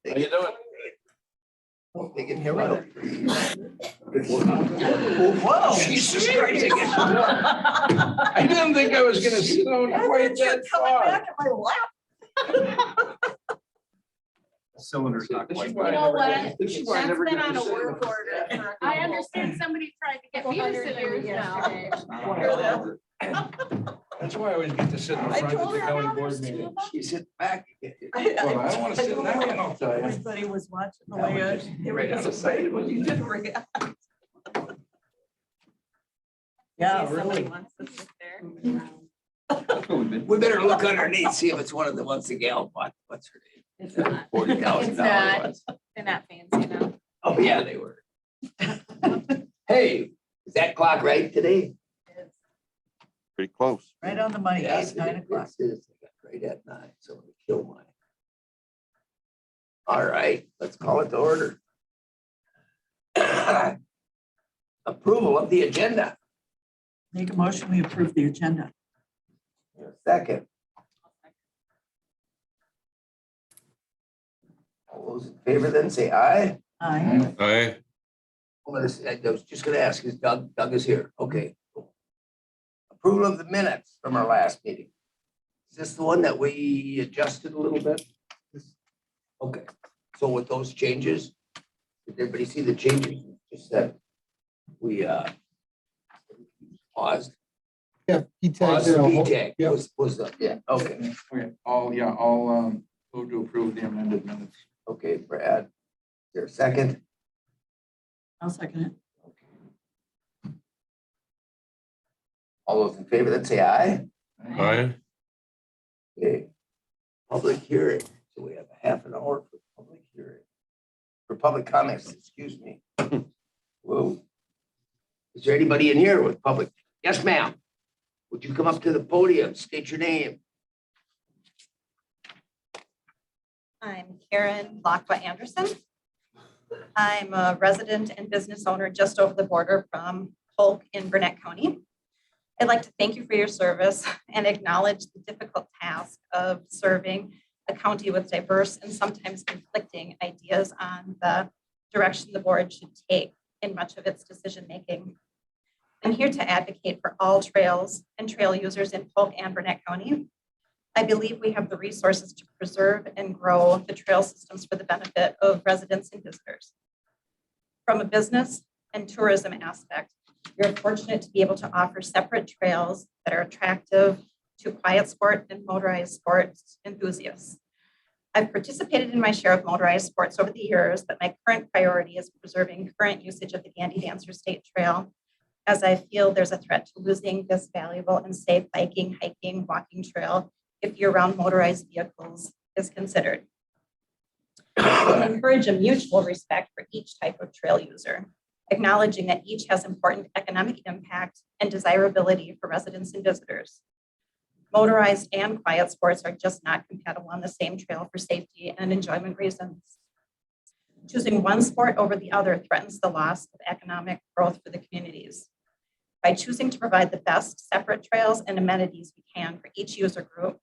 How you doing? They get hit right. Whoa, Jesus Christ. I didn't think I was gonna sit on quite that far. Cylinder's not This is quite. why I You know never what? get- this is why I That's never been get to on a sit in work the- order. I understand somebody tried to get me to sit in yesterday. That's why I always get to sit in the I front of told the her county now board there's two meeting. of them. You sit back. Well, I don't wanna sit in that one, I'll tell you. Everybody was watching the That way was just they were right out of excited sight. when you did react. Yeah, Somebody really. wants to sit there. We better look underneath, see if it's one of the ones the gal bought. What's her name? It's not, $40,000 ones. they're not fancy now. Oh, yeah, they were. Hey, is that clock right today? Pretty close. Right on the money, Yes, 9 o'clock. it is. I got right at 9, so I'm gonna kill mine. All right, let's call it to order. Approval of the agenda. Make a motion, we approve the agenda. Second. All those in favor then say aye. Aye. Aye. I was just gonna ask, is Doug is here? Okay. Cool. Approval of the minutes from our last meeting. Is this the one that we adjusted a little bit? Okay, so with those changes, did everybody see the changes? Just that we paused. Yeah, he tagged Paused, it. the tag Yeah. was the, yeah, okay, Okay, I'll move to approve the amended minutes. okay, Brad. Is there a second? I'll second it. All those in favor, then say aye. Aye. Okay. Public hearing, so we have a half an hour for public hearing. For public comments, excuse me. Whoa. Is there anybody in here with public? Yes, ma'am. Would you come up to the podium, state your name? I'm Karen Lacqua Anderson. I'm a resident and business owner just over the border from Polk in Burnett County. I'd like to thank you for your service and acknowledge the difficult task of serving a county with diverse and sometimes conflicting ideas on the direction the board should take in much of its decision-making. I'm here to advocate for all trails and trail users in Polk and Burnett County. I believe we have the resources to preserve and grow the trail systems for the benefit of residents and visitors. From a business and tourism aspect, you're fortunate to be able to offer separate trails that are attractive to quiet sport and motorized sports enthusiasts. I've participated in my share of motorized sports over the years, but my current priority is preserving current usage of the Gandy Dancer State Trail, as I feel there's a threat to losing this valuable and safe biking, hiking, walking trail if year-round motorized vehicles is considered. I encourage a mutual respect for each type of trail user, acknowledging that each has important economic impact and desirability for residents and visitors. Motorized and quiet sports are just not compatible on the same trail for safety and enjoyment reasons. Choosing one sport over the other threatens the loss of economic growth for the communities. By choosing to provide the best separate trails and amenities we can for each user group,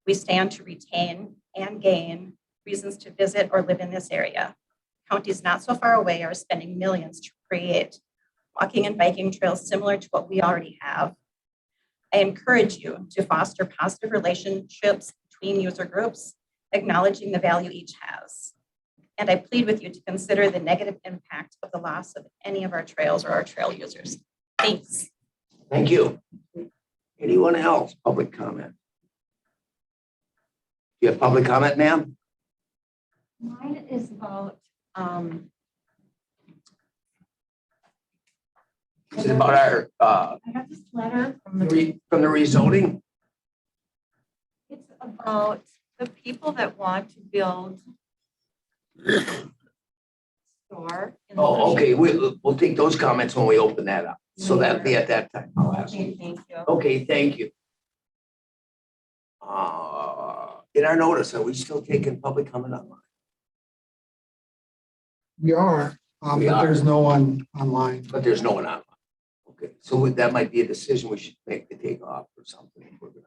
we stand to retain and gain reasons to visit or live in this area. Counties not so far away are spending millions to create walking and biking trails similar to what we already have. I encourage you to foster positive relationships between user groups, acknowledging the value each has. And I plead with you to consider the negative impact of the loss of any of our trails or our trail users. Thanks. Thank you. Anyone else? Public comment? Do you have public comment, ma'am? Mine is about, Is it about our, I got this letter from the, from the rezoning? it's about the people that want to build store. in the Oh, city. okay, we'll take those comments when we open that up. So that'll be at that time. I'll ask you. Okay, thank you. Okay, thank you. In our notice, are we still taking public comment online? We are, We but are. there's no one online. But there's no one online. Okay, so that might be a decision we should make to take off or something. If we're gonna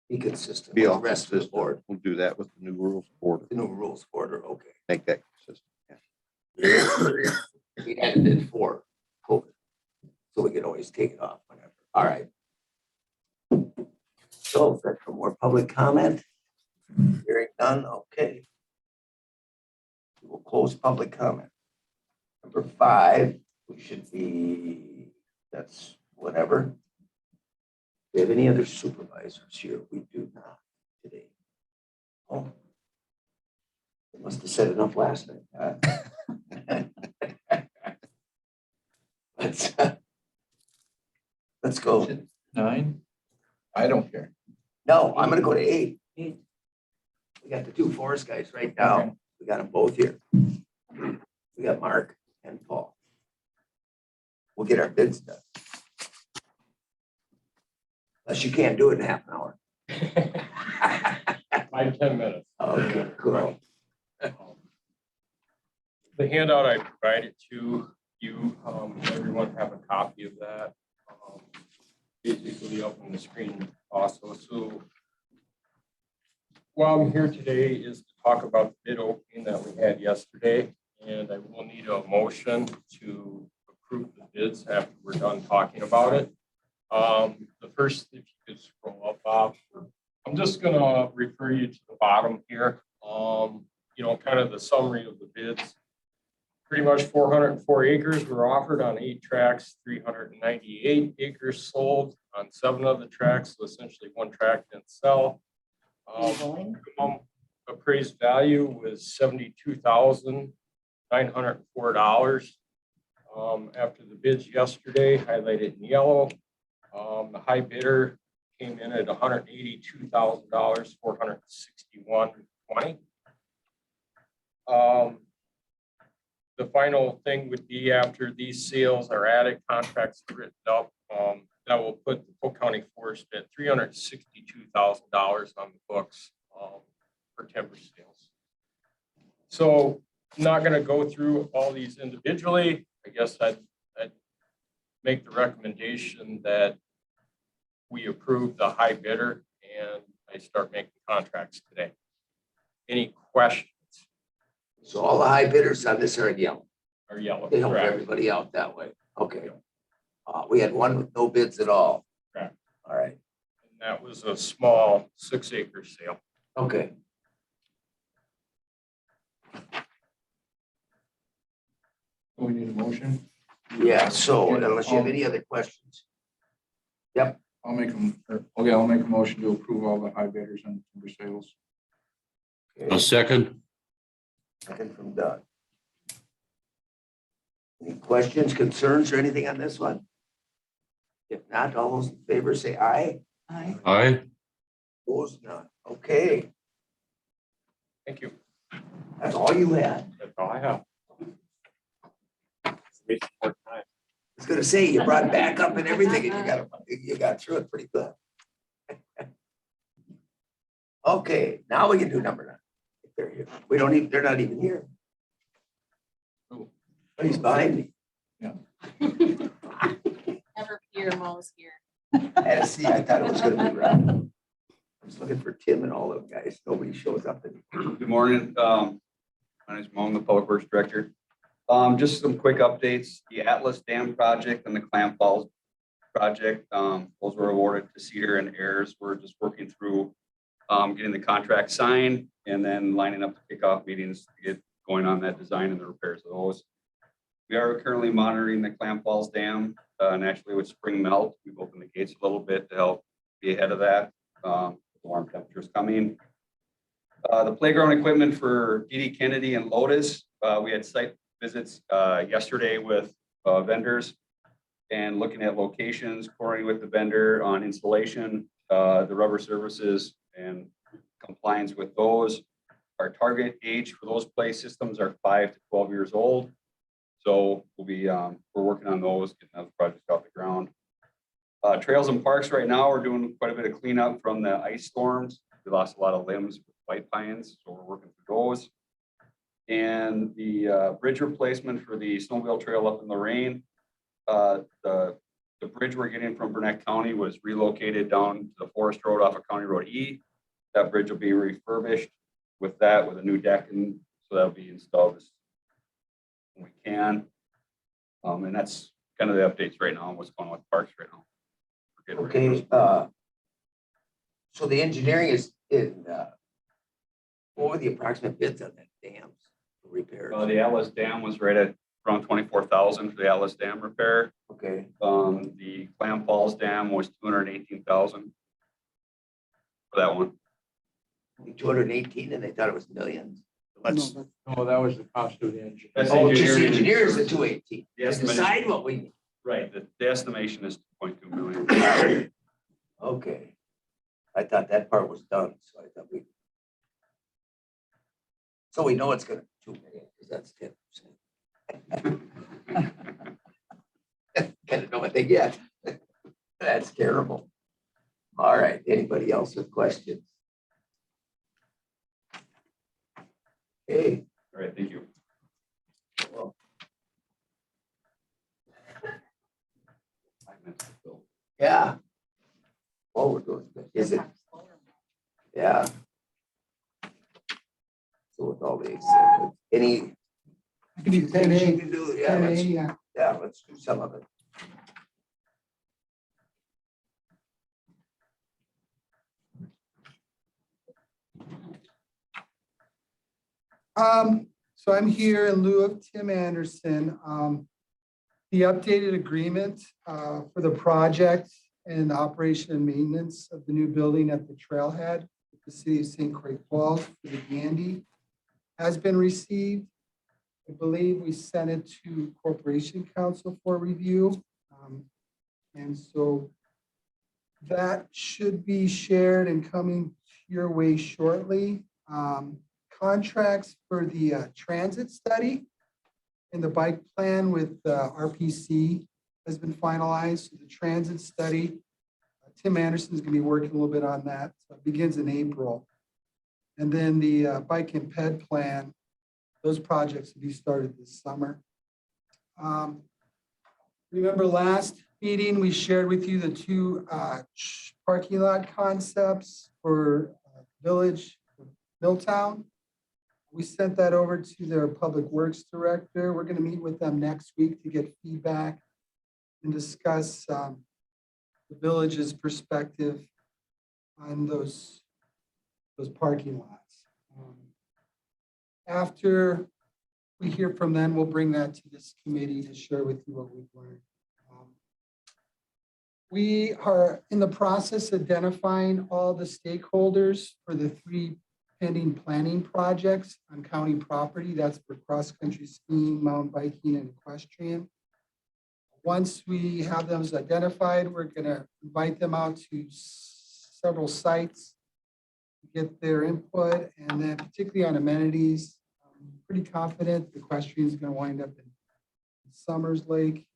Be consistent Be with the all rest of the consistent. board, We'll do that with the new rules of order. the new rules of order, okay. Make that consistent. We added it for COVID, so we could always take it off whenever. All right. So is that for more public comment? Hearing none, okay. We will close public comment. Number 5, we should be, that's whatever. Do we have any other supervisors here? We do not today. Oh. They must have said enough last night. Huh? Let's go. 9? I don't care. No, I'm gonna go to 8. We got the 2 forest guys right now. We got them both here. We got Mark and Paul. We'll get our bids done. Unless you can't do it in half an hour. 5-10 minutes. Okay, cool. The handout I provided to you, everyone have a copy of that. Basically up on the screen also. So while I'm here today is to talk about the bid opening that we had yesterday. And I will need a motion to approve the bids after we're done talking about it. The first, if you could scroll up, Bob, I'm just gonna refer you to the bottom here. You know, kind of the summary of the bids. Pretty much 404 acres were offered on 8 tracks, 398 acres sold on 7 of the tracks. So essentially 1 track didn't sell. Minimum appraised value was $72,904. After the bids yesterday, highlighted in yellow, the high bidder came in at $182,000, $461.20. The final thing would be after these sales are added, contracts are written up, that will put the Polk County Forest at $362,000 on the books for timber sales. So I'm not going to go through all these individually. I guess I'd make the recommendation that we approve the high bidder and I start making contracts today. Any questions? So all the high bidders on this are in yellow. Or yellow? They help Correct. everybody out that way. Okay. We had one with no bids at all. Correct. All right. And that was a small 6-acre sale. Okay. We need a motion. Yeah, so unless you have any other questions. I'll make them, okay, I'll make a motion to approve all the high bidders on timber sales. Okay, second. second from Doug. Any questions, concerns, or anything on this one? If not, all those in favor say aye. Aye. Aye. Opposed, none. Okay, Thank you. that's all you had. That's all I have. Wasting more time. I was gonna say, you brought back up and everything and you got through it pretty good. Okay, now we can do number 9. If they're here. We don't even, they're not even here. Oh. Oh, he's behind me. Never fear Mo's here. I had to see, I thought it was gonna be Rob. I was looking for Tim and all of them guys. Nobody shows up. Good morning. My name is Mo, I'm the Public Works Director. Just some quick updates. The Atlas Dam project and the Clam Falls project, those were awarded to Cedar and Ayers. We're just working through getting the contract signed and then lining up the kickoff meetings to get going on that design and the repairs of those. We are currently monitoring the Clam Falls Dam. Naturally, with spring melt, we've opened the gates a little bit to help be ahead of that. Warm temperatures coming. The playground equipment for D.D. Kennedy and Lotus, we had site visits yesterday with vendors and looking at locations, coordinating with the vendor on installation, the rubber services and compliance with those. Our target age for those play systems are 5 to 12 years old. So we'll be we're working on those, getting those projects off the ground. Trails and parks right now, we're doing quite a bit of cleanup from the ice storms. We lost a lot of limbs with white pines, so we're working through those. And the bridge replacement for the snowmobile trail up in Lorraine, the the bridge we're getting from Burnett County was relocated down to the Forest Road off of County Road E. That bridge will be refurbished with that, with a new deck, and so that'll be installed as when we can. And that's kind of the updates right now, what's going on with parks right now. We're getting ready for Okay, so the engineering is in, what were the approximate bids on that dams repairs? the Atlas Dam was right at around 24,000 for the Atlas Dam repair. Okay, The Clam Falls Dam was 218,000 for that one. 218, and they thought it was millions. Let's, No, Oh, that was the cost of the engine. That's oh, just the engineering and engineers at insurance. 218. The To estimation- decide what we need. Right, the estimation is 2.2 million. Okay. I thought that part was done, so I thought we. So we know it's gonna 2 million, because that's 10%. Gotta know what they get. That's terrible. All right, anybody else with questions? Okay, All right, thank you. well, 5 minutes to fill. yeah. Oh, we're doing good. Is it? Yeah. So with all the excitement, any. I can do things 10A. you can do, yeah, 10A, let's, yeah. yeah, let's do some of it. So I'm here in lieu of Tim Anderson. The updated agreement for the project and operation and maintenance of the new building at the trailhead at the city of St. Croix Falls for the Gandy has been received. I believe we sent it to Corporation Council for review. And so that should be shared and coming your way shortly. Contracts for the transit study and the bike plan with RPC has been finalized. So the transit study, Tim Anderson is going to be working a little bit on that. So it begins in April. And then the bike and ped plan, those projects will be started this summer. Remember last meeting, we shared with you the two parking lot concepts for Village Milltown. We sent that over to their Public Works Director. We're going to meet with them next week to get feedback and discuss the village's perspective on those parking lots. After we hear from them, we'll bring that to this committee to share with you what we've learned. We are in the process of identifying all the stakeholders for the 3 pending planning projects on county property. That's for cross-country skiing, mountain biking, and equestrian. Once we have those identified, we're going to invite them out to several sites, get their input, and then particularly on amenities, I'm pretty confident the equestrian is going to wind up in Summers Lake,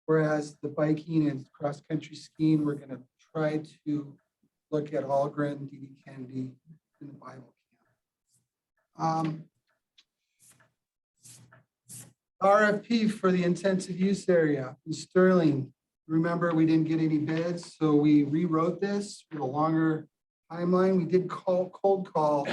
whereas the biking and cross-country skiing, we're going to try to look at Algren, D.D. Kennedy, and the Bible Camp. RFP for the intensive use area in Sterling. Remember, we didn't get any bids, so we rewrote this with a longer timeline. We did cold call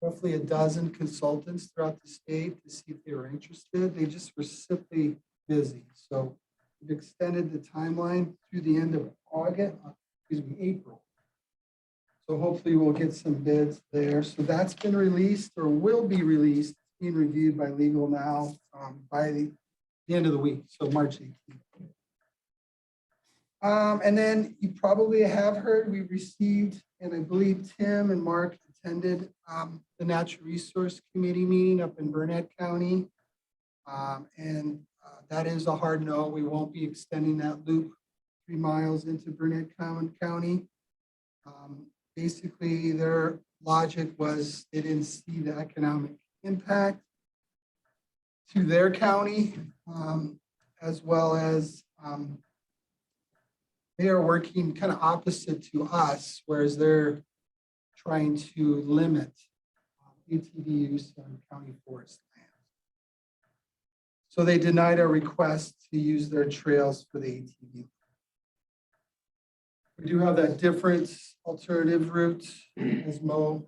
roughly a dozen consultants throughout the state to see if they were interested. They just were simply busy. So we've extended the timeline through the end of April. So hopefully we'll get some bids there. So that's been released or will be released, being reviewed by legal now by the end of the week, so March 18th. And then you probably have heard we received, and I believe Tim and Mark attended the Natural Resource Committee meeting up in Burnett County. And that is a hard no. We won't be extending that loop 3 miles into Burnett County. Basically, their logic was they didn't see the economic impact to their county, as well as they are working kind of opposite to us, whereas they're trying to limit ATV use on county forest land. So they denied our request to use their trails for the ATV. We do have that different alternative route as Mo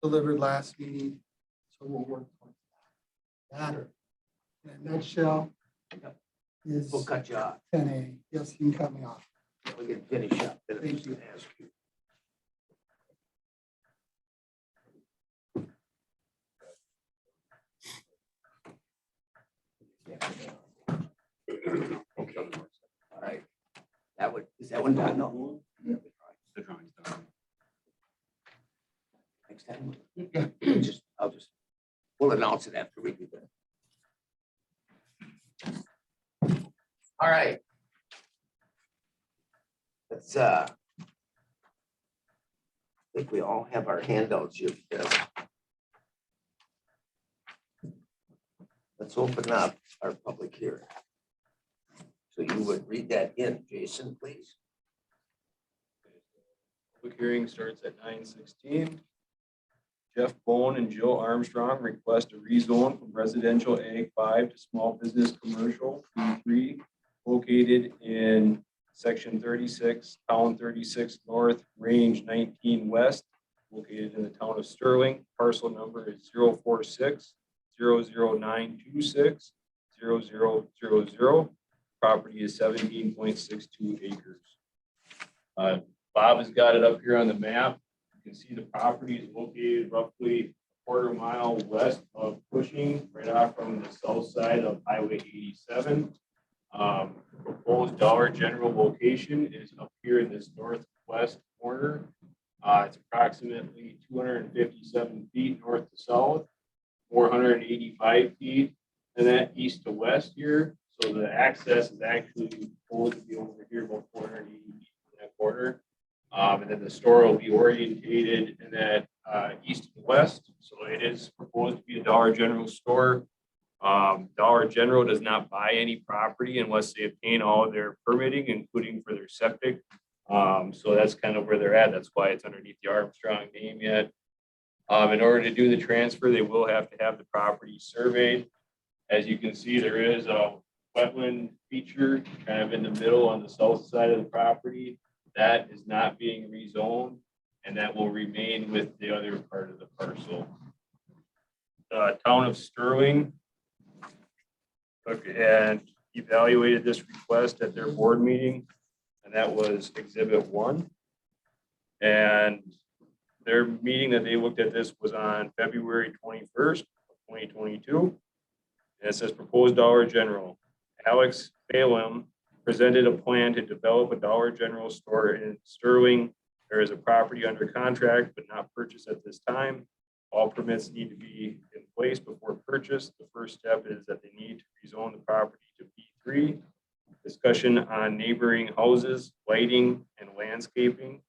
delivered last meeting. So we'll work on that. In a nutshell, is We'll cut you off. 10A. Yes, you can cut me off. We can finish up. Then I'm Thank just you. gonna ask you. Okay. All right. Is that one done? No. The drawing's done. Next time. We'll announce it after we do that. All right. Let's, I think we all have our handouts here. Let's open up our public hearing. So you would read that in, Jason, please. Public hearing starts at 9:16. Jeff Bone and Jill Armstrong request a rezone from residential Ag 5 to small business commercial B3 located in section 36, town 36 north, range 19 west, located in the town of Sterling. Parcel number is 046-00926-0000. Property is 17.62 acres. Bob has got it up here on the map. You can see the property is located roughly a quarter mile west of Cushing, right off from the south side of Highway 87. Proposed Dollar General location is up here in this northwest corner. It's approximately 257 feet north to south, 485 feet, and that east to west here. So the access is actually supposed to be over here about 480 feet from that corner. And then the store will be orientated in that east and west. So it is proposed to be a Dollar General store. Dollar General does not buy any property unless they obtain all of their permitting, including for their septic. So that's kind of where they're at. That's why it's underneath the Armstrong name yet. In order to do the transfer, they will have to have the property surveyed. As you can see, there is a wetland feature kind of in the middle on the south side of the property. That is not being rezoned, and that will remain with the other part of the parcel. Town of Sterling took and evaluated this request at their board meeting, and that was Exhibit 1. And their meeting that they looked at this was on February 21st, 2022. And it says proposed Dollar General. Alex Balaam presented a plan to develop a Dollar General store in Sterling. There is a property under contract, but not purchased at this time. All permits need to be in place before purchase. The first step is that they need to rezone the property to B3. Discussion on neighboring houses, lighting, and landscaping.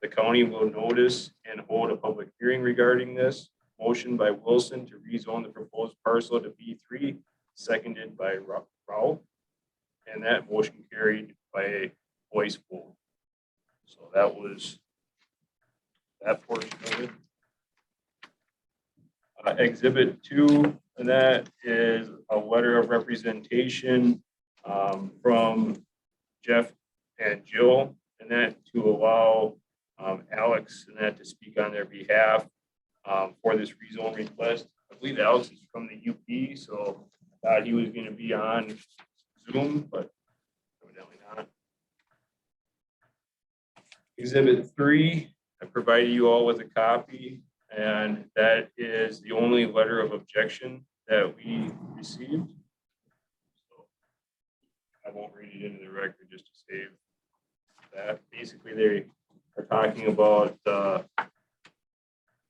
The county will notice and hold a public hearing regarding this. Motion by Wilson to rezone the proposed parcel to B3, seconded by Rao. And that motion carried by a voice vote. So that was that portion of it. Exhibit 2, and that is a letter of representation from Jeff and Jill, and that to allow Alex and that to speak on their behalf for this rezone request. I believe Alex is from the UP, so I thought he was going to be on Zoom, but evidently not. Exhibit 3, I provided you all with a copy, and that is the only letter of objection that we received. So I won't read it into the record just to save that. Basically, they are talking about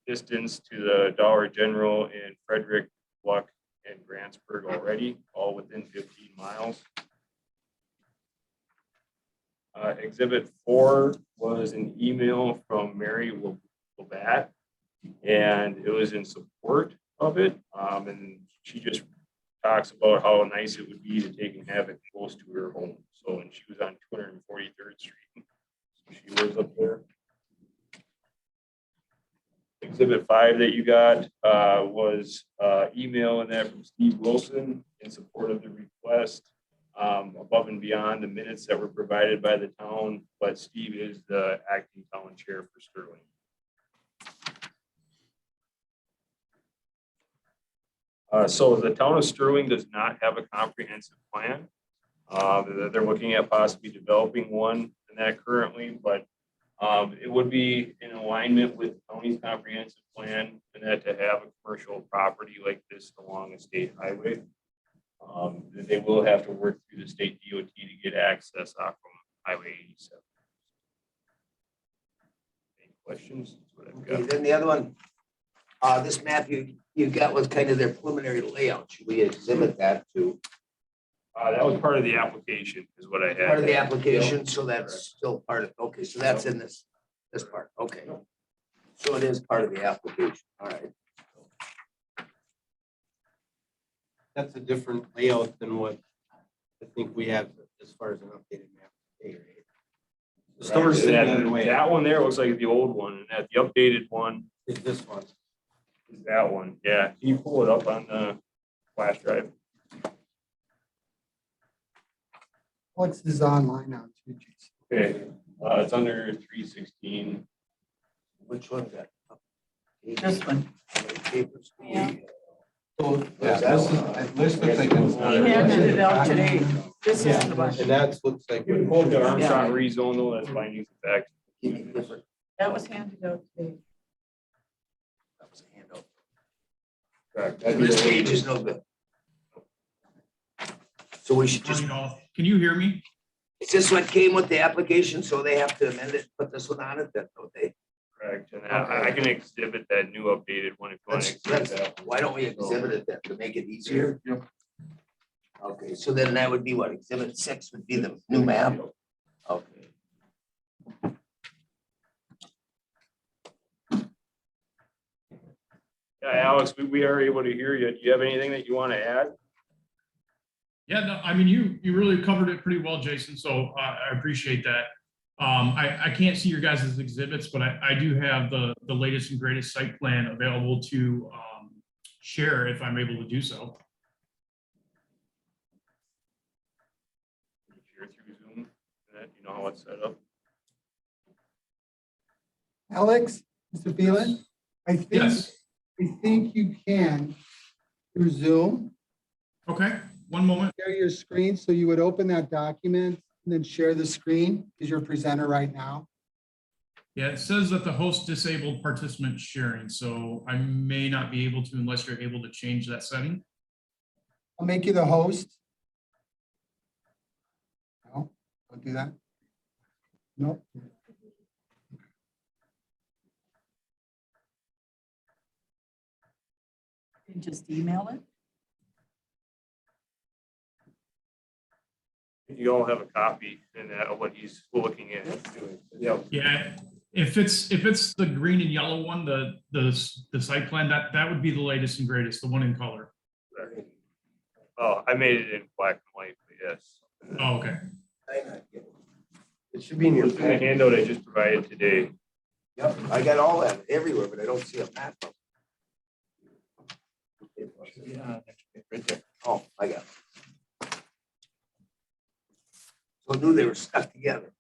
distance to the Dollar General in Frederick, Luck, and Grantsburg already, all within 15 miles. Exhibit 4 was an email from Mary Labatt, and it was in support of it. And she just talks about how nice it would be to take and have it close to her home. So, and she was on 243rd Street. So she lives up there. Exhibit 5 that you got was email and that from Steve Wilson in support of the request. above and beyond the minutes that were provided by the town, but Steve is the acting town chair for Sterling. So the town of Sterling does not have a comprehensive plan. They're looking at possibly developing one in that currently, but it would be in alignment with the county's comprehensive plan and that to have a commercial property like this along a state highway. They will have to work through the state DOT to get access off from Highway 87. Any questions? That's what I've Okay, got. then the other one, this map you got was kind of their preliminary layout. Should we exhibit that to That was part of the application is what I had. part of the application? So that's still part of, okay, so that's in this part, okay. So it is part of the application, all right. That's a different layout than what I think we have as far as an updated map. The store's sitting the other way. That one there looks like the old one, and that the updated one Is this one. is that one. Yeah, can you pull it up on the flash drive? Alex is online now too, Jason. Okay, it's under 316. Which one's that? This one. How many papers do we Yeah. have? So, yeah, this looks like it's. He handed it out today. This Yeah, is the one. and that looks like. You can pull up the Armstrong rezone though, that's findings of fact. Keep it different. That was handed out today. That was a handout. Correct. This page is no good. So we should just, Can you hear me? is this what came with the application? So they have to amend it, put this one on it then, don't they? Correct, and I can exhibit that new updated one if you want to exhibit that. Why don't we exhibit it then to make it easier? Yep. Okay, so then that would be what, exhibit 6 would be the new map? Okay. Yeah, Alex, we are able to hear you. Do you have anything that you want to add? Yeah, no, I mean, you really covered it pretty well, Jason. So I appreciate that. I can't see your guys' exhibits, but I do have the latest and greatest site plan available to share if I'm able to do so. Share through Zoom, that you know how it's set up. Alex, Mr. Phelan, I think you can through Zoom, Okay, one moment. share your screen. So you would open that document and then share the screen as your presenter right now. Yeah, it says that the host disabled participant sharing, so I may not be able to unless you're able to change that setting. I'll make you the host. No, don't do that. No. You can just email it. You all have a copy and of what he's looking at doing. Yep. Yeah, if it's the green and yellow one, the site plan, that would be the latest and greatest, the one in color. Oh, I made it in black and white, but yes. Oh, okay. It should be in your It's in the handout I just provided today. Yep, I got all that everywhere, but I don't see a map. Right there. Oh, I got it. So I knew they were stuck together.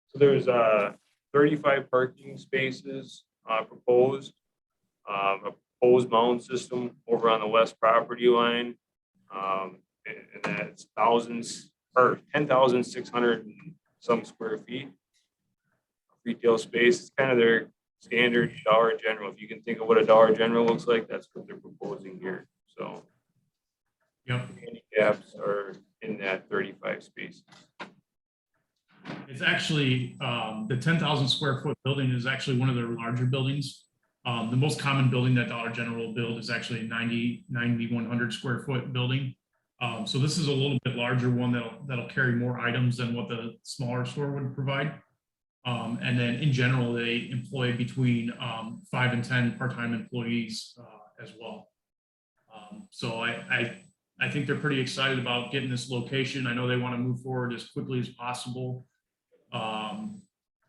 So there's 35 parking spaces proposed. A proposed mound system over on the west property line. And that's thousands or 10,600 and some square feet. Retail space. It's kind of their standard Dollar General. If you can think of what a Dollar General looks like, that's what they're proposing here. So Yep. handicaps are in that 35 spaces. It's actually, the 10,000 square foot building is actually one of their larger buildings. The most common building that Dollar General will build is actually a 9,100 square foot building. So this is a little bit larger one that'll carry more items than what the smaller store would provide. And then in general, they employ between 5 and 10 part-time employees as well. So I think they're pretty excited about getting this location. I know they want to move forward as quickly as possible.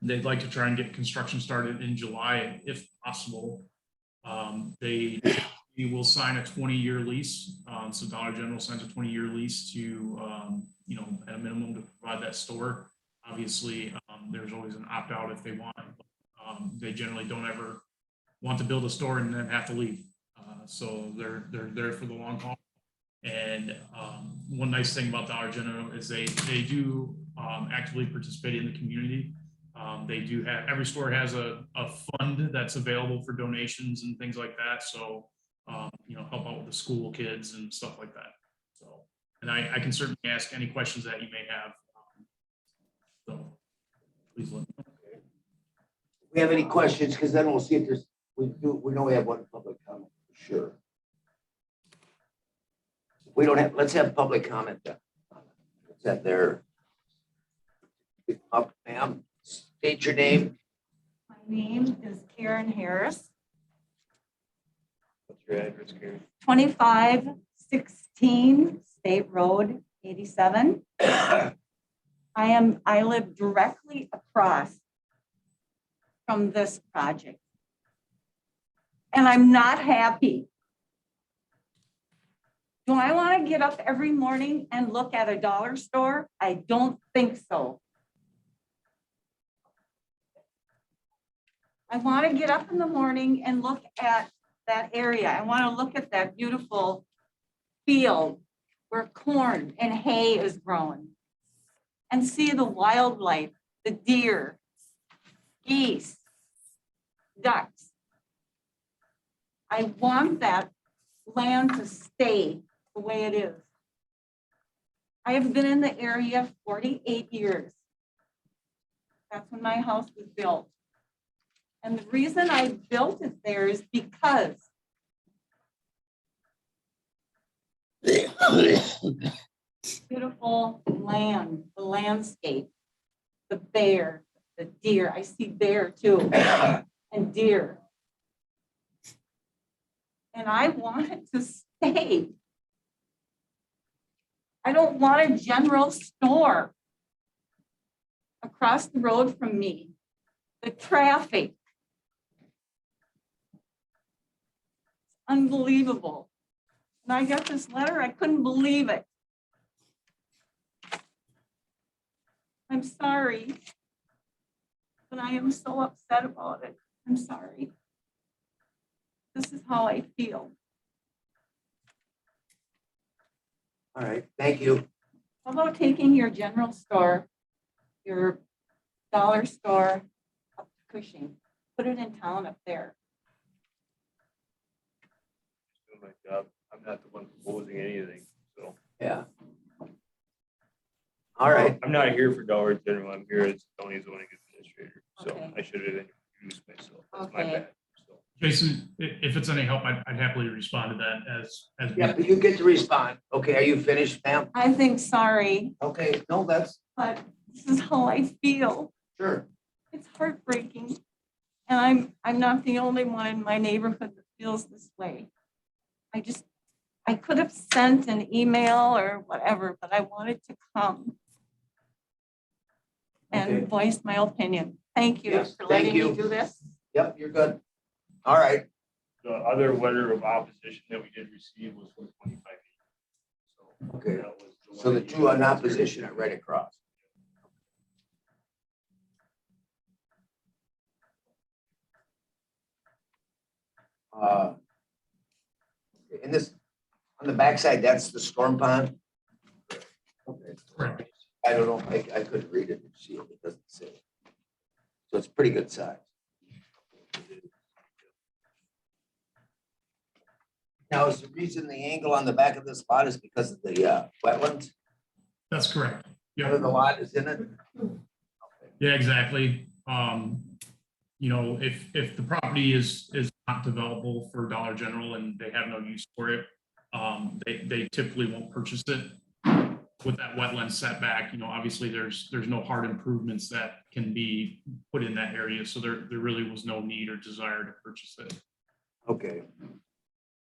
They'd like to try and get construction started in July if possible. They we will sign a 20-year lease. So Dollar General signs a 20-year lease to, at a minimum to provide that store. Obviously, there's always an opt-out if they want. They generally don't ever want to build a store and then have to leave. So they're there for the long haul. And one nice thing about Dollar General is they do actively participate in the community. They do have, every store has a fund that's available for donations and things like that. So, help out with the school kids and stuff like that. So, and I can certainly ask any questions that you may have. So please let me know. We have any questions? Because then we'll see if there's, we know we have one public comment, for sure. We don't have, let's have public comment then. Is that there? Up, ma'am, state your name. My name is Karen Harris, What's your address, Karen? 2516 State Road 87. I live directly across from this project. And I'm not happy. Do I want to get up every morning and look at a dollar store? I don't think so. I want to get up in the morning and look at that area. I want to look at that beautiful field where corn and hay is growing and see the wildlife, the deer, geese, ducks. I want that land to stay the way it is. I have been in the area 48 years. That's when my house was built. And the reason I built it there is because beautiful land, the landscape, the bear, the deer. I see bear too, and deer. And I want it to stay. I don't want a general store across the road from me. The traffic. Unbelievable. And I got this letter, I couldn't believe it. I'm sorry, but I am so upset about it. I'm sorry. This is how I feel. All right, thank you. How about taking your general store, your dollar store up to Cushing, put it in town up there. Doing my job. I'm not the one proposing anything, so. Yeah. All right, I'm not here for Dollar General. I'm here as county zoning administrator, so Okay. I should have introduced myself. That's my Okay. bad. So. Jason, if it's any help, I'd happily respond to that as. yeah, but you get to respond. Okay, are you finished, ma'am? I think sorry, Okay, no, that's, but this is how I feel. sure. It's heartbreaking. And I'm not the only one in my neighborhood that feels this way. I could have sent an email or whatever, but I wanted to come Okay. and voice my opinion. Thank you Yes, for thank letting me you. do this. Yep, you're good. All right, The other letter of opposition that we did receive was from 25. So. okay. that was So the one two in opposition are right across. In this, on the backside, that's the storm pond. Okay. Correct. I don't know, I couldn't read it and see it, it doesn't say. So it's pretty good size. Now, is the reason the angle on the back of this lot is because of the wetlands? That's correct. None of the lot is in it? Yeah, exactly. If the property is not developable for Dollar General and they have no use for it, they typically won't purchase it. With that wetland setback, obviously there's no hard improvements that can be put in that area. So there really was no need or desire to purchase it. Okay,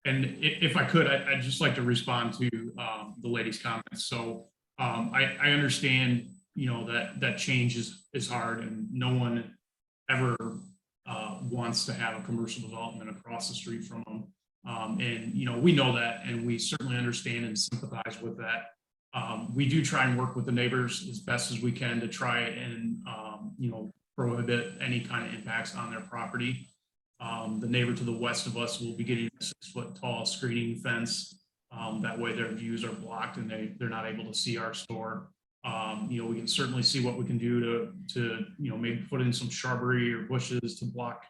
And if I could, I'd just like to respond to the lady's comments. So I understand, that change is hard and no one ever wants to have a commercial development across the street from them. And, you know, we know that, and we certainly understand and sympathize with that. We do try and work with the neighbors as best as we can to try and, you know, prohibit any kind of impacts on their property. The neighbor to the west of us will be getting a 6-foot tall screening fence. That way their views are blocked and they're not able to see our store. You know, we can certainly see what we can do to, you know, maybe put in some shrubbery or bushes to block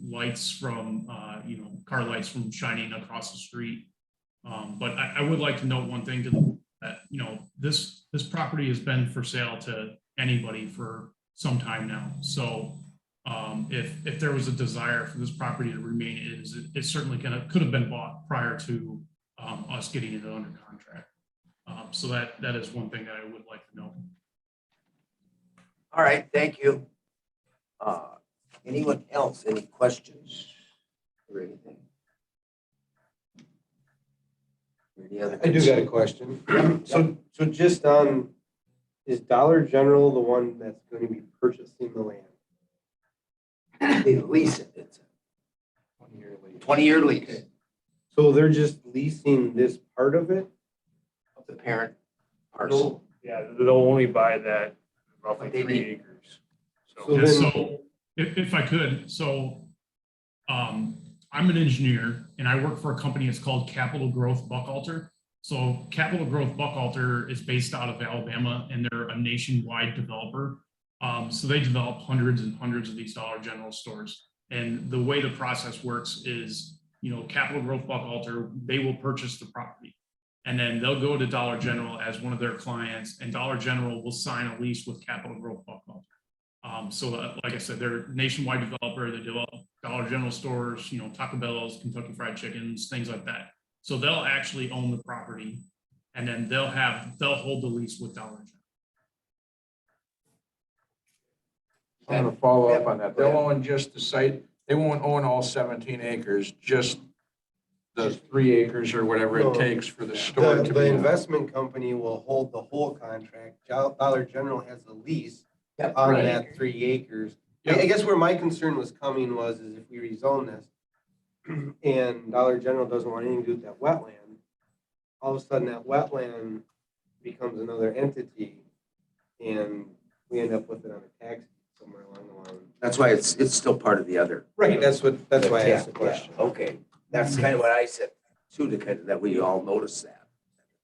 lights from, you know, car lights from shining across the street. But I would like to note one thing that, you know, this property has been for sale to anybody for some time now. So if there was a desire for this property to remain, it certainly could have been bought prior to us getting it under contract. So that is one thing that I would like to know. All right, thank you. Anyone else, any questions or anything? Any other I do got a question. So just on, is Dollar General the one that's going to be purchasing the land? They lease it. It's a 20-year lease. 20-year lease So they're just leasing this part of it? of the parent parcel. Yeah, they'll only buy that roughly But they 3 need- acres. So So, Yeah, then- so if I could, I'm an engineer and I work for a company that's called Capital Growth Buckalter. So Capital Growth Buckalter is based out of Alabama and they're a nationwide developer. So they develop hundreds and hundreds of these Dollar General stores. And the way the process works is, you know, Capital Growth Buckalter, they will purchase the property. And then they'll go to Dollar General as one of their clients, and Dollar General will sign a lease with Capital Growth Buckalter. So like I said, they're a nationwide developer. They develop Dollar General stores, you know, Taco Bell's, Kentucky Fried Chickens, things like that. So they'll actually own the property, and then they'll hold the lease with Dollar General. I'm gonna follow up on that. They'll own just the site. They won't own all 17 acres, just the 3 acres or whatever No. it takes for the store to The be. investment company will hold the whole contract. Dollar General has a lease Yep, on right. that 3 acres. Yep. I guess where my concern was coming was is if we rezone this and Dollar General doesn't want anything to do with that wetland, all of a sudden that wetland becomes another entity and we end up with it on a tax somewhere along the line. That's why it's still part of the other. Right, that's why I asked the Yeah, question. okay, that's kind of what I said too, to kind of, that we all notice that.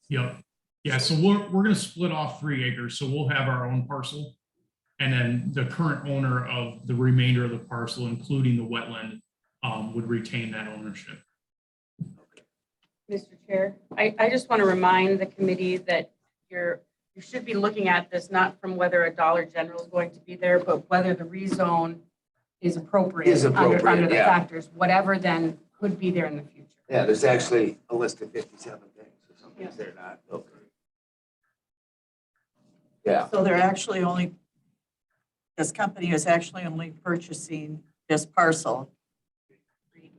Yep. Yeah, so we're going to split off 3 acres. So we'll have our own parcel. And then the current owner of the remainder of the parcel, including the wetland, would retain that ownership. Mr. Chair, I just want to remind the committee that you should be looking at this not from whether a Dollar General is going to be there, but whether the rezone is appropriate. Is appropriate, Under the yeah. factors, whatever then could be there in the future. Yeah, there's actually a list of 57 things or something. Yeah. Is there not? Okay. Yeah, So they're actually only, this company is actually only purchasing this parcel.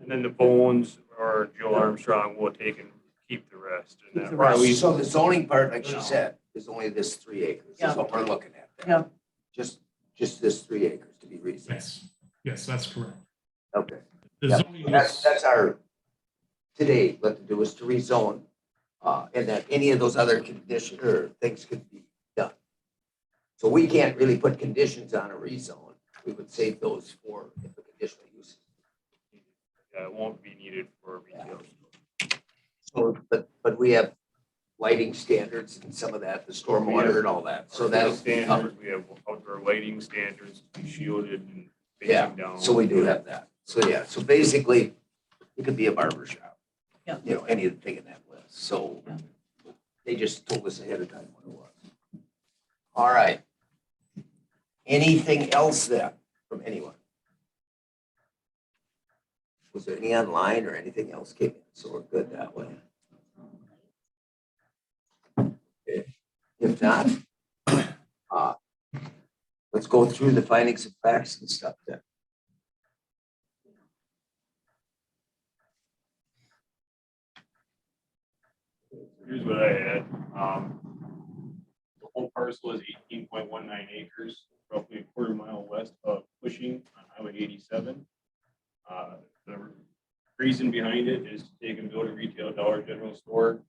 and then the Bones or Joe Armstrong will take and keep the rest. And Keep that the or at rest. least- so the zoning part, like she said, is only this 3 acres. Yeah. That's what we're looking at. there. Yeah. Just this 3 acres to be rezoned. Yes, that's correct. Okay. The Yeah, zoning That's, is- that's our, today, what to do is to rezone, and that any of those other condition or things could be done. So we can't really put conditions on a rezone. We would save those for the conditional use. Yeah, it won't be needed for retail. So, but we have lighting standards and some of that, the stormwater and all that. So that'll be covered. Standards, we have outdoor lighting standards to be shielded and Yeah, facing down. so we do have that. So, yeah, so basically, it could be a barber shop. Yeah. You know, anything in that list. So they just told us ahead of time what it was. All right. Anything else then from anyone? Was there any online or anything else came in? So we're good that way. Okay. If not, let's go through the findings of facts and stuff then. Here's what I had. The whole parcel is 18.19 acres, roughly a quarter mile west of Cushing on Highway 87. The reason behind it is to take and build a retail Dollar General store.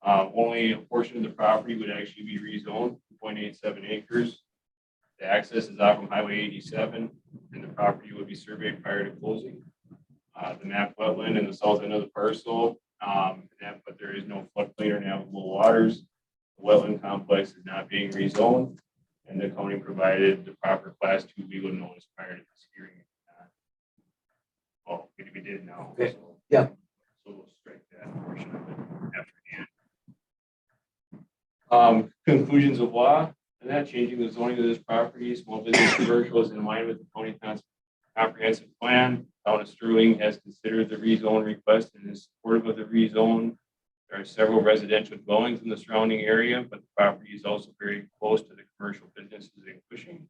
Only a portion of the property would actually be rezoned, 2.87 acres. The access is out from Highway 87, and the property would be surveyed prior to closing. The map wetland in the south end of the parcel, but there is no floodplain or navigable waters. The wetland complex is not being rezoned, and the county provided the proper Class 2 legal notice prior to this hearing. Well, we did now. Okay. So- Yeah. So we'll strike that portion of it after the end. Conclusions of law, and that changing the zoning of this property, small business commercial is in line with the county comprehensive plan. Town of Sterling has considered the rezone request and is supportive of the rezone. There are several residential dwellings in the surrounding area, but the property is also very close to the commercial businesses in Cushing.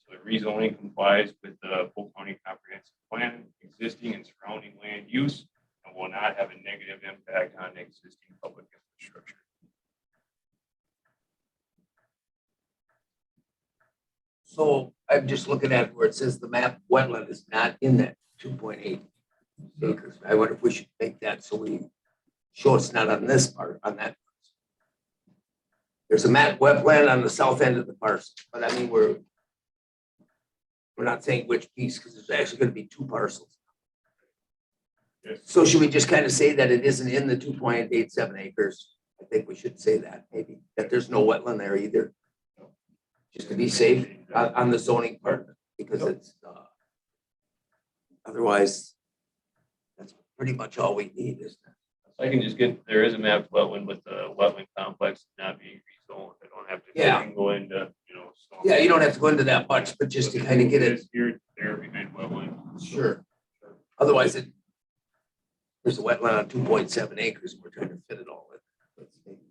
So the rezoning complies with the Polk County Comprehensive Plan, existing and surrounding land use, and will not have a negative impact on existing public infrastructure. So I'm just looking at where it says the map wetland is not in that 2.8 acres. I wonder if we should make that so we show it's not on this part, on that. There's a map wetland on the south end of the parcel, but I mean, we're not saying which piece, because there's actually going to be 2 parcels. Yes. So should we just kind of say that it isn't in the 2.87 acres? I think we should say that, maybe, that there's no wetland there either. Just to be safe on the zoning part, because it's, otherwise, that's pretty much all we need, isn't it? I can just get, there is a mapped wetland with the wetland complex not being rezoned. I don't have to Yeah. go into, so. Yeah, you don't have to go into that much, but just to kind of get it. Here, there behind wetland. Sure. Otherwise, there's a wetland on 2.7 acres, and we're trying to fit it all in. Let's maybe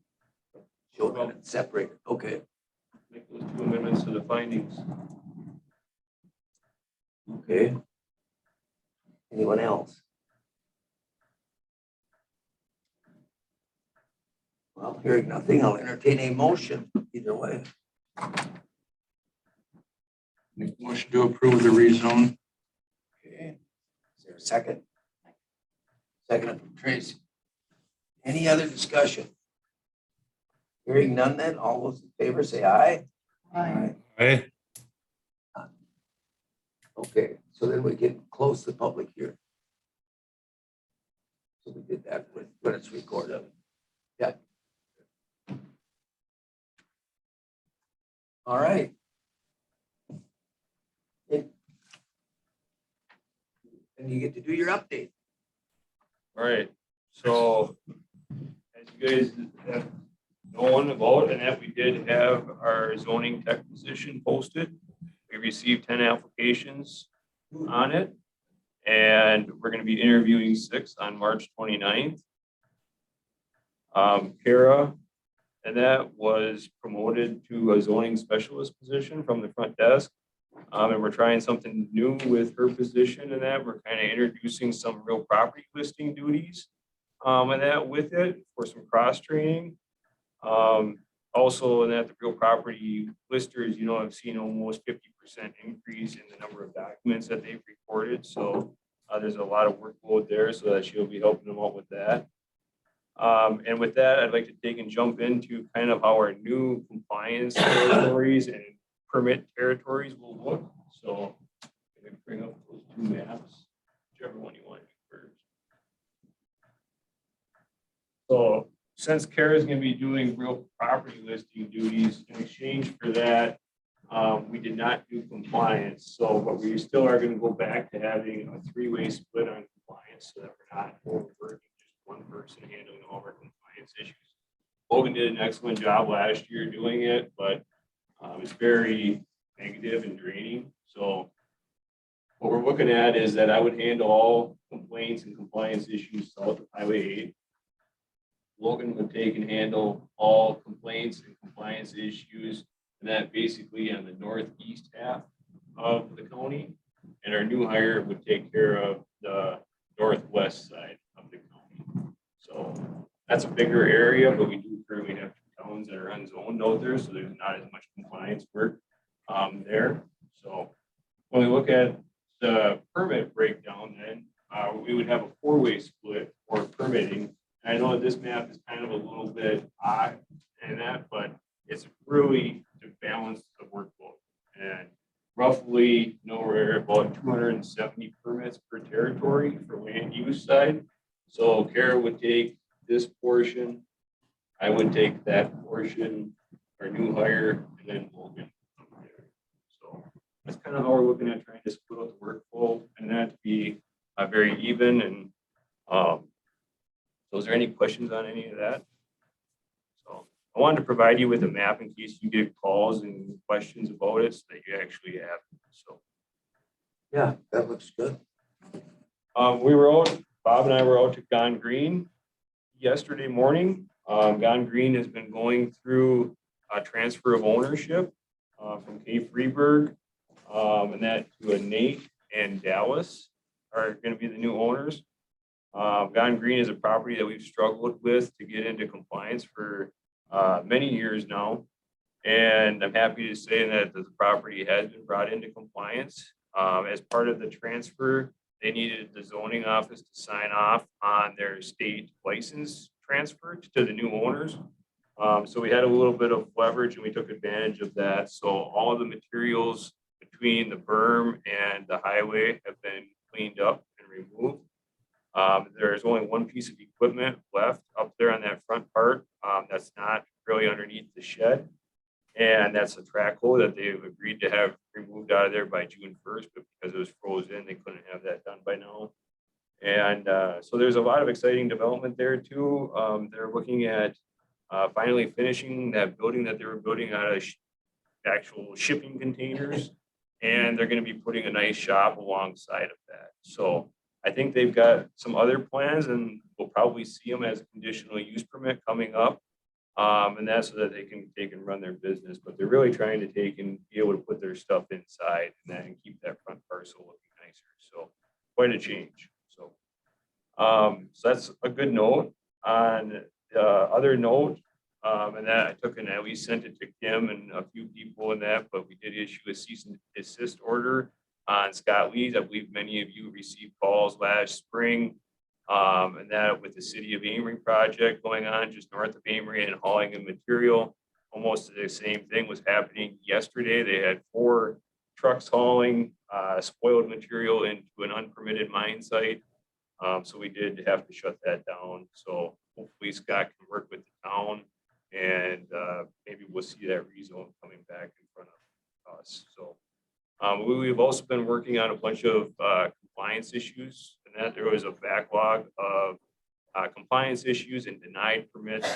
show that it's separated. Okay. Make those 2 amendments to the findings. Okay. Anyone else? Well, hearing nothing, I'll entertain a motion either way. Make a motion to approve the rezone. Okay. Is there a second? Second from Tracy. Any other discussion? Hearing none then, all those in favor say aye. Aye. Hey. Okay, so then we can close the public hearing. So we did that when it's recorded. Yeah. All right. And you get to do your update. All right, so as you guys have known about, and that we did have our zoning tech position posted. We received 10 applications on it, and we're going to be interviewing 6 on March 29th. Kara, and that was promoted to a zoning specialist position from the front desk. And we're trying something new with her position, and that we're kind of introducing some real property listing duties. And that with it for some cross training. Also, in that the real property listers, I've seen almost 50% increase in the number of documents that they've recorded. So there's a lot of workload there, so that she'll be helping them out with that. And with that, I'd like to take and jump into kind of how our new compliance territories and permit territories will look. So let me bring up those 2 maps, whichever one you want to do first. So since Kara's going to be doing real property listing duties, in exchange for that, we did not do compliance. So, but we still are going to go back to having a 3-way split on compliance, so that we're not overworking just one person handling all of our compliance issues. Logan did an excellent job last year doing it, but it's very negative and draining. So what we're looking at is that I would handle all complaints and compliance issues south of Highway 8. Logan would take and handle all complaints and compliance issues, and that basically on the northeast half of the county. And our new hire would take care of the northwest side of the county. So that's a bigger area, but we do currently have 2 towns that are unzoned out there, so there's not as much compliance work there. So when we look at the permit breakdown, then we would have a four-way split for permitting. And I know this map is kind of a little bit odd in that, but it's really to balance the workload. And roughly nowhere about 270 permits per territory for land use side. So Kara would take this portion, I would take that portion, our new hire, and then Logan. So that's kind of how we're looking at trying to split up the workflow and that to be very even. And so is there any questions on any of that? So I wanted to provide you with a map in case you get calls and questions about it so that you actually have it. So Yeah, that looks good. we were out, Bob and I were out to Gone Green yesterday morning. Gone Green has been going through a transfer of ownership from Kay Freeberg and that to a Nate and Dallas are going to be the new owners. Gone Green is a property that we've struggled with to get into compliance for many years now. And I'm happy to say that the property has been brought into compliance. As part of the transfer, they needed the zoning office to sign off on their state license transfer to the new owners. So we had a little bit of leverage and we took advantage of that. So all of the materials between the berm and the highway have been cleaned up and removed. There's only one piece of equipment left up there on that front part that's not really underneath the shed. And that's a track hole that they've agreed to have removed out of there by June 1st, but because it was frozen, they couldn't have that done by now. And so there's a lot of exciting development there too. They're looking at finally finishing that building that they were building out of actual shipping containers. And they're going to be putting a nice shop alongside of that. So I think they've got some other plans and we'll probably see them as a conditional use permit coming up. And that's so that they can take and run their business, but they're really trying to take and be able to put their stuff inside and then keep that front parcel looking nicer. So quite a change. So, so that's a good note. On the other note, and that I took and we sent it to Kim and a few people in that, but we did issue a cease and desist order on Scott Lee's. I believe many of you received calls last spring. And that with the city of Amory project going on just north of Amory and hauling in material, almost the same thing was happening yesterday. They had 4 trucks hauling spoiled material into an unpermitted mine site. So we did have to shut that down. So hopefully Scott can work with the town and maybe we'll see that rezone coming back in front of us. So we've also been working on a bunch of compliance issues, and that there was a backlog of compliance issues and denied permits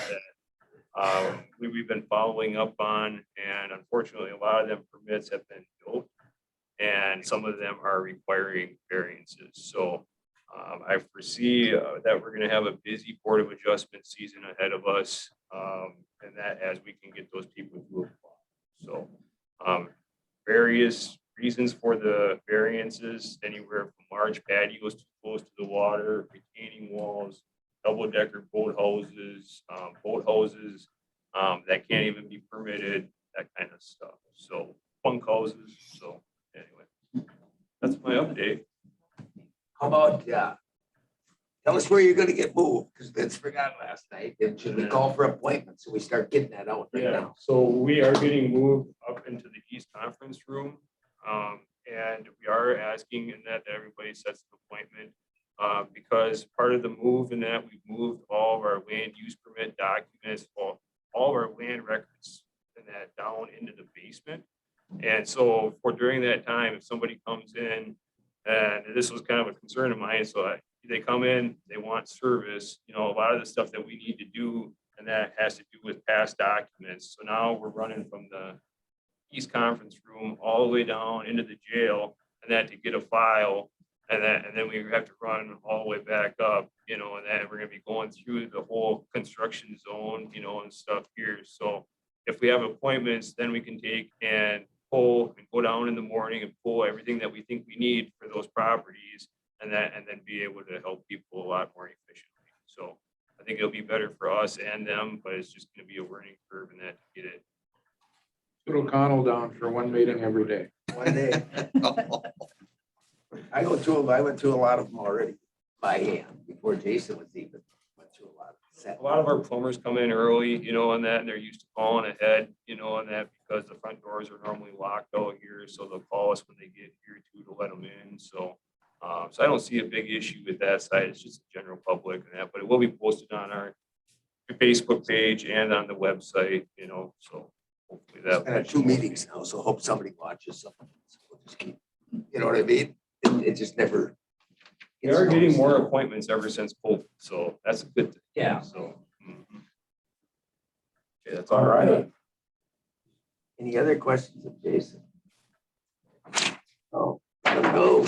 that we've been following up on. And unfortunately, a lot of them permits have been built and some of them are requiring variances. So I foresee that we're going to have a busy Board of Adjustment season ahead of us, and that as we can get those people to apply. So various reasons for the variances, anywhere from large patios too close to the water, retaining walls, double-decker boat houses that can't even be permitted, that kind of stuff. So bunk houses. So anyway, that's my update. How about, tell us where you're gonna get moved, because Vince forgot last night. And should we call for appointments? So we start getting that out right now. So we are getting moved up into the East Conference Room. And we are asking in that everybody sets an appointment because part of the move in that we've moved all of our land use permit documents, all of our land records and that down into the basement. And so for during that time, if somebody comes in, and this was kind of a concern of mine, so they come in, they want service, you know, a lot of the stuff that we need to do, and that has to do with past documents. So now we're running from the East Conference Room all the way down into the jail, and that to get a file, and then we have to run all the way back up, you know, and then we're gonna be going through the whole construction zone, you know, and stuff here. So if we have appointments, then we can take and pull and go down in the morning and pull everything that we think we need for those properties, and then be able to help people a lot more efficiently. So I think it'll be better for us and them, but it's just gonna be a learning curve in that to get it. Put O'Connell down for one meeting every day. One day. I went to a lot of them already. by hand before Jason was even went through a lot of set. A lot of our plumbers come in early, on that, and they're used to calling ahead, on that because the front doors are normally locked out here, so they'll call us when they get here too to let them in, so. So I don't see a big issue with that side, it's just the general public and that, but it will be posted on our Facebook page and on the website, so hopefully It's that. been at 2 meetings now, so hope somebody watches something. So we'll just keep, you know what I mean? It just never. We are getting more appointments ever since Polk, so that's a good thing. Yeah. So. Okay, that's all right. Any other questions of Jason? Oh, let him go.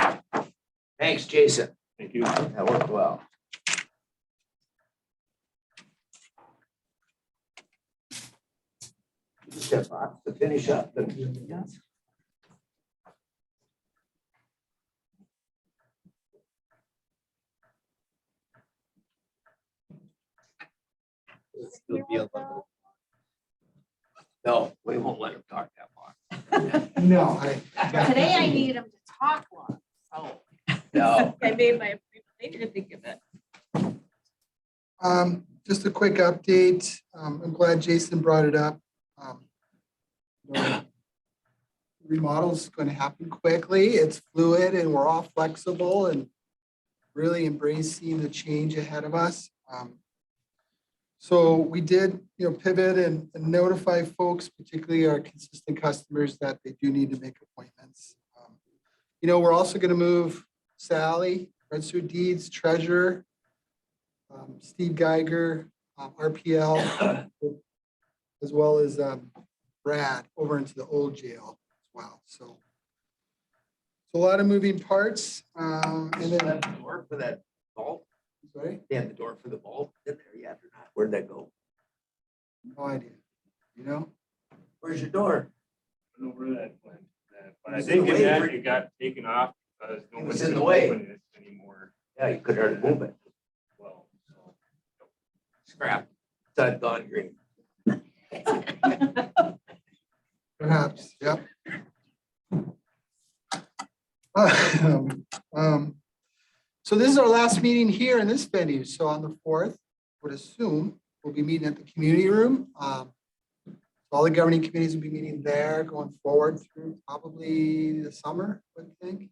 Thanks, Jason. Thank you. That worked well. Step up to finish up. No, we won't let him talk that long. No, Today I need him to talk long, so No. I made my, they didn't think of it. Just a quick update. I'm glad Jason brought it up. Remodel's going to happen quickly. It's fluid and we're all flexible and really embracing the change ahead of us. So we did, pivot and notify folks, particularly our consistent customers, that they do need to make appointments. We're also going to move Sally, Register of Deeds, Treasurer, Steve Geiger, RPL, as well as Brad over into the old jail as well. So it's a lot of moving parts. And And then, then the door for that vault. sorry, They had the door for the vault in there yet or not? Where'd that go? no idea. Where's your door? I don't know where that went, but It I was in think the in way, that right? it got taken off because no It was one's in the gonna way. open it anymore. Yeah, you could hardly move it. Well, so. Scrap. Done, gone green. Perhaps, yep. So this is our last meeting here in this venue. So on the 4th, would assume we'll be meeting at the community room. All the governing committees will be meeting there going forward through probably the summer, I think.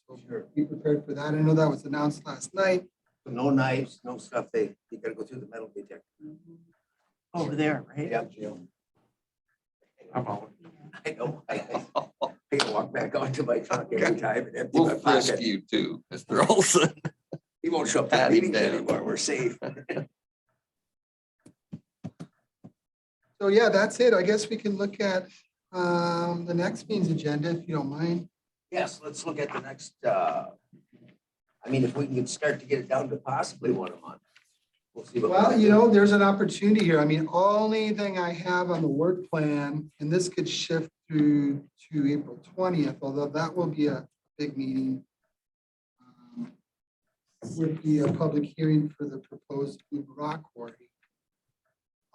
So be prepared for that. I know that was announced last night. No knives, no stuff. You gotta go through the metal detector. Over there, right? Yeah. I know. I can walk back out to my truck every time and empty my We'll frisk pocket. you too, Mr. Olson. He won't show up to Pat him meetings down. anymore. We're safe. So yeah, that's it. I guess we can look at the next meeting's agenda if you don't mind. Yes, let's look at the next, if we can start to get it down to possibly one a month. We'll see. what we Well, can do. there's an opportunity here. Only thing I have on the work plan, and this could shift to April 20th, although that will be a big meeting. Would be a public hearing for the proposed Blue Rock quarry.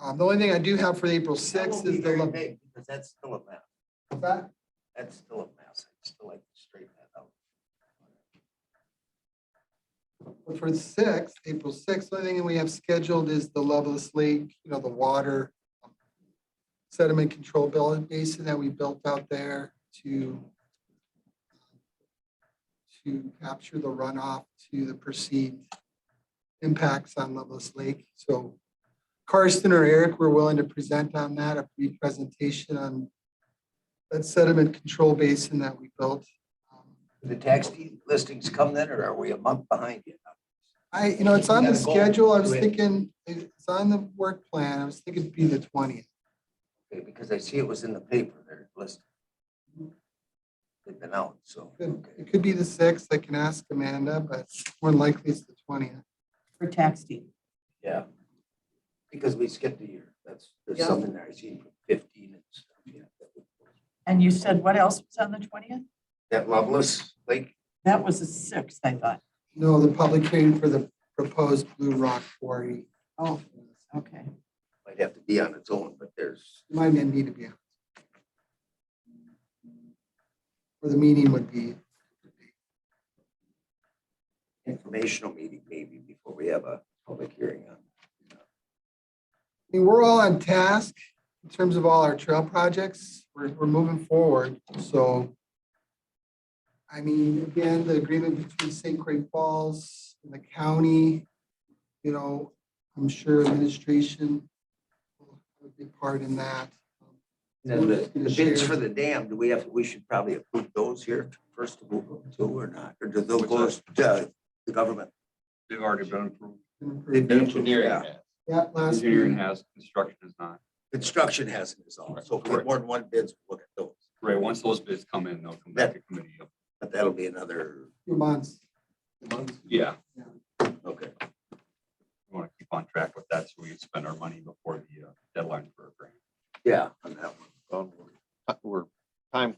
The only thing I do have for April That 6th won't be is very big because that's still a mess. that. That's still a mess. I still like to straighten that out. But for April 6th, the only thing we have scheduled is the Loveless Lake, the water sediment control basin that we built out there to capture the runoff to the perceived impacts on Loveless Lake. So Karsten or Eric were willing to present on that, a brief presentation on that sediment control basin that we built. The tax deed listings come then, or are we a month behind you? It's on the You gotta go schedule. I was to it. thinking, it's on the work plan. I was thinking it'd be the 20th. Okay, because I see it was in the paper there listed. They've been out, so. It could be the 6th. I can ask Amanda, but more than likely it's the 20th. For tax deed. Yeah. Because we skipped a year. There's Yeah. something there I see from 15 and stuff, yeah. And you said what else was on the 20th? That Loveless Lake, That was the 6th, I thought. No, the public hearing for the proposed Blue Rock quarry. Oh, okay. might have to be on its own, but there's, Might need to be. Or the meeting would be. informational meeting maybe before we have a public hearing on. I mean, we're all on task in terms of all our trail projects. We're moving forward. So, I mean, again, the agreement between St. Croix Falls and the county, you know, I'm sure administration will have a big part in that. Then the bids for the dam, we should probably approve those here first to move them to or not, or do those go to the government? They've already been approved. They've been approved, Engineering yeah. has. Yeah, last Engineering meeting. has, construction is not. Construction hasn't resolved, so if we have more than one bids, we'll look at those, Right, once those bids come in, they'll come back to committee. but that'll be another Few months. month. Yeah, Okay. we want to keep on track with that so we can spend our money before the deadline for a grant. Yeah, on that one. We're time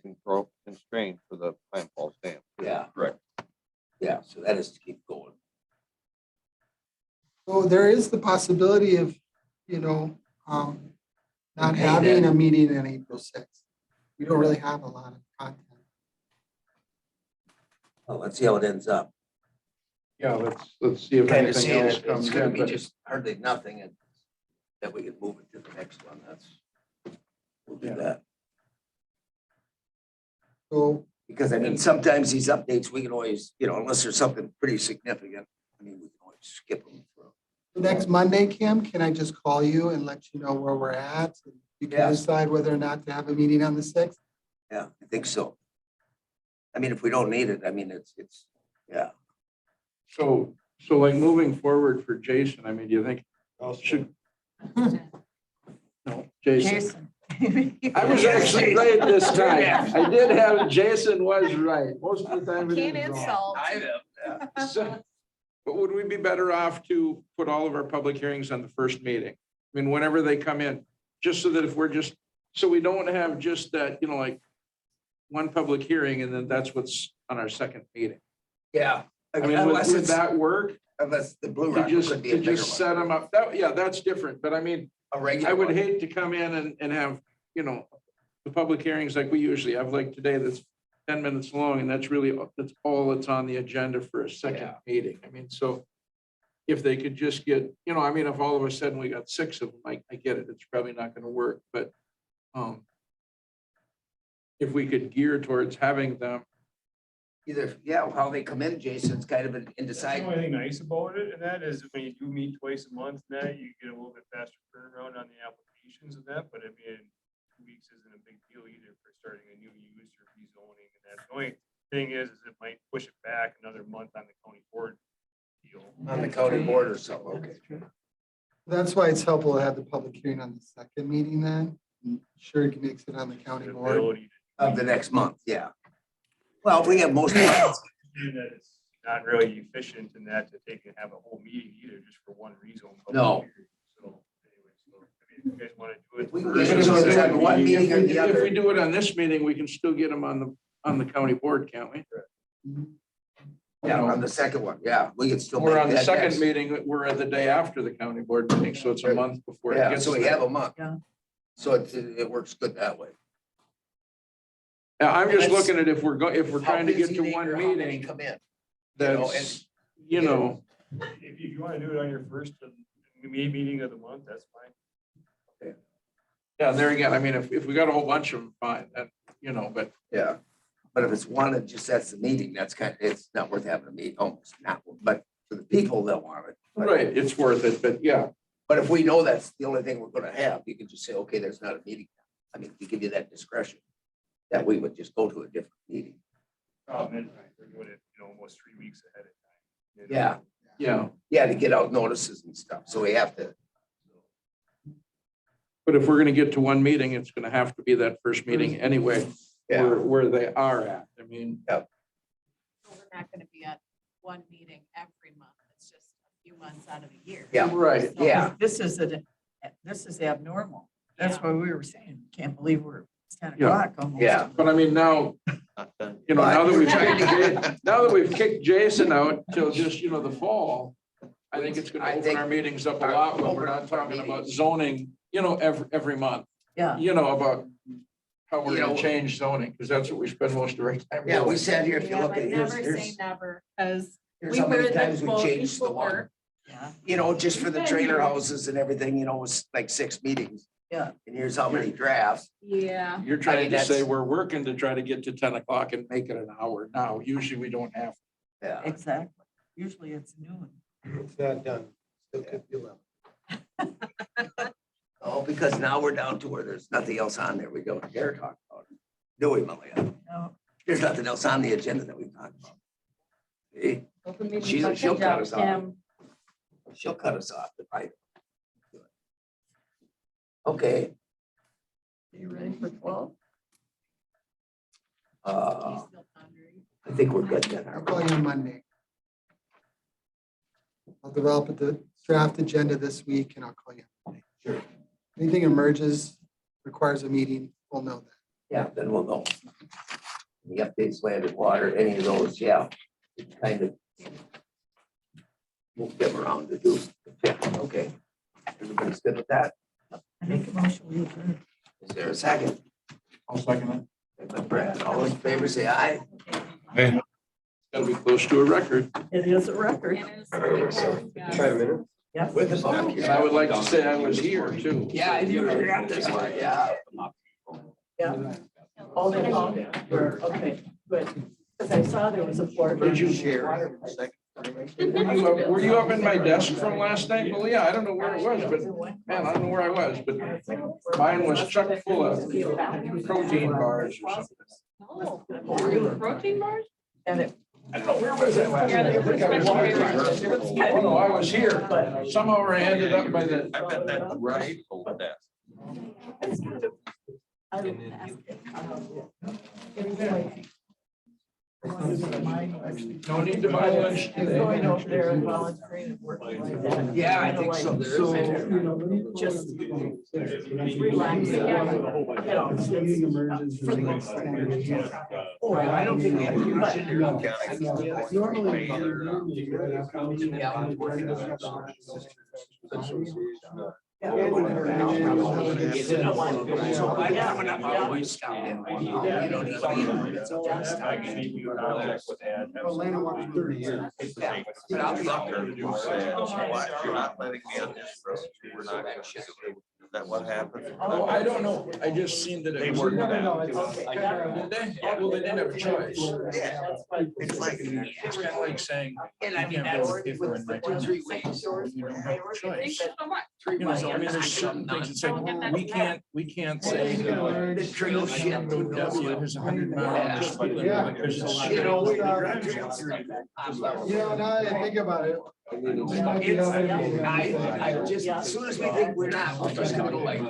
constrained for the Plant Falls Dam. Yeah, Correct. yeah, so that is to keep going. So there is the possibility of, you know, not Okay, having then. a meeting on April 6th. We don't really have a lot of content. Well, let's see how it ends up. Yeah, let's see if Kind of anything seeing else it, comes it's gonna in. be But just hardly nothing and that we can move it to the next one, we'll do Yeah. that. So Because I mean, sometimes these updates, we can always, you know, unless there's something pretty significant, I mean, we can always skip them. next Monday, Kim, can I just call you and let you know where we're at? You can Yeah. decide whether or not to have a meeting on the 6th. Yeah, I think so. I mean, if we don't need it, I mean, yeah. So like moving forward for Jason, I mean, do you think should? No, Jason. I was actually right this time. I did have, Jason was right. Most of the time. it Can't is wrong. insult. So, but would we be better off to put all of our public hearings on the first meeting? I mean, whenever they come in, just so that if we're just, so we don't have just that, you know, like one public hearing and then that's what's on our second meeting. Yeah. I mean, would that work? Unless the Blue To Rock just, could be a to bigger just one. set them up. That, yeah, that's different. But I mean, A regular I would one. hate to come in and have, you know, the public hearings like we usually have, like today, that's 10 minutes long, and that's really, that's all that's on the agenda for a second Yeah. meeting. I mean, so if they could just get, you know, I mean, if all of a sudden we got 6 of them, I get it, it's probably not gonna work, but if we could gear towards having them, Either, yeah, how they come in, Jason's kind of an The indecisive. only thing nice about it, and that is when you do meet twice a month, that you get a little bit faster turnaround on the applications of that, but I mean, 2 weeks isn't a big deal either for starting a new use or rezoning, and that. The only thing is it might push it back another month on the county board deal. On the county board or something, okay. That's why it's helpful to have the public hearing on the second meeting then. Sure, it makes it on the county The board. ability Of the next month, yeah. Well, if we have most. to do that, it's not really efficient in that to take and have a whole meeting either, just for one rezone. public No. hearing. So anyway, so I mean, if you guys want to do it. If we can first, get it If on we- one meeting or the if other. we do it on this meeting, we can still get them on the county board, can't we? Yeah, on the second one, yeah, we can still. We're make on the that second next. meeting, we're at the day after the county board meeting, so it's a month before it Yeah, gets so we there. have a month. Yeah. So it works good that way. Yeah, I'm just Let's- looking at if we're trying to get How to busy one or how many meeting, Come in. that's, you know, If you want to do it on your first meeting of the month, that's fine. yeah, there again, I mean, if we got a whole bunch of them, fine, that, you know, but Yeah, but if it's one that just sets the meeting, that's it's not worth having a meeting, almost not, but for the people that want it. But- right, it's worth it, but yeah. But if we know that's the only thing we're gonna have, you can just say, okay, there's not a meeting. I mean, we give you that discretion. That we would just go to a different meeting. And we're doing it, you know, almost 3 weeks ahead of time. You know? Yeah, Yeah, yeah, to get out notices and stuff, so we have to. but if we're gonna get to one meeting, it's gonna have to be that first meeting anyway, Yeah, where they are at. I mean, We're not gonna be at one meeting every month. It's just a few months out of the year. yeah, right, So Yeah. This is abnormal. That's Yeah. why we were saying, can't believe it's 10 Yeah. o'clock almost. Yeah. but I mean, now, Not done. you know, now that we've But- kicked Jason out till just, you know, the fall, I think it's gonna I open think our meetings up a lot when we're not open our talking about meetings. zoning, you know, every month, Yeah. you know, about how we're You gonna know- change zoning, because that's what we spend most of our time yeah, we doing. sat here, if you Yeah, look but at never say here's, never, because Here's how many heard that times we quote changed the before. one, Yeah, you know, just for the Been trailer here. houses and everything, you know, it was like 6 meetings. Yeah. And here's how many drafts. Yeah. You're I trying mean, to say that's- we're working to try to get to 10 o'clock and make it an hour now. Usually we don't have. Yeah. exactly. Usually it's noon. It's not done. Still could be 11. Oh, because now we're down to where there's nothing else on there. We don't dare talk about it. Do we, Malia? No, There's nothing else on the agenda that we talked about. See? Open meeting She'll law. Good cut job, us off. Kim. She'll cut us off the pipe. Okay, you ready for 12? He's still pondering. I think we're good then. I'll aren't call we? you on Monday. I'll develop the draft agenda this week and I'll call you. on Monday. Sure. Anything emerges, requires a meeting, we'll know that. Yeah, then we'll know. The updates, land and water, any of those, yeah. It's kind of. We'll get around to do. Okay. Everybody's good with that? I make a motion, we adjourn. Is there a second? I'll second But Brad, all in favor, say aye. it. Gotta be close to a record. It is a record. It is. Yeah. 5 minutes? Yes. With us. And I would like to say I was here too. Yeah, I do forgot this one, yeah. Yeah. All day long. Okay, good. Because I saw there was a board. Did you share? Were you up in my desk from last night? Well, yeah, I don't know where it was, but man, I don't know where I was, but mine was chock full of protein bars or something. Oh, were you protein bars? And it, I don't know where was I? Yeah, they were special. Oh, no, I was here, but somehow I ended up by the. I bet that's right. Hold that. I didn't ask it. No need to buy lunch today. Going over there and volunteering and working like that. Yeah, I think so. There So, is. you know, Just relaxing. Anything emerges. For the next time. Oh, I don't think we have. Normally. So I got one up my Boy Scout. You don't need to. It's a Boy Scout. Atlanta wants 30 years. Yeah, but I'll be up there. You're not letting me on this road. We're not. Is that what happened? Oh, I don't know. I just seen that. They it was- worked it No, out. it's- Did they? Well, they didn't have a choice. Yeah. It's like, it's kind of like saying, And you I mean, can't that's build a paper in my for 3 weeks. You don't have a choice. so much. You know, so I mean, there's some things that say, we can't say, you know, The trail shit. W is 100 miles. Yeah. Because it's. You know, You know, now that I think about it. I just, as soon as we think we're not, we're just gonna go like,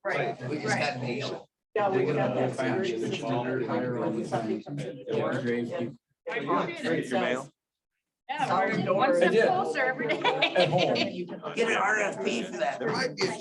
Right. we just got nailed. Yeah, we got that Fast, series. it's longer, higher When something comes in the door, Grave. and I it appreciate it. Your mail? Yeah, Solid we're door. one I step did. closer every day. At home. and then you can- Get an RFP for that. There might be a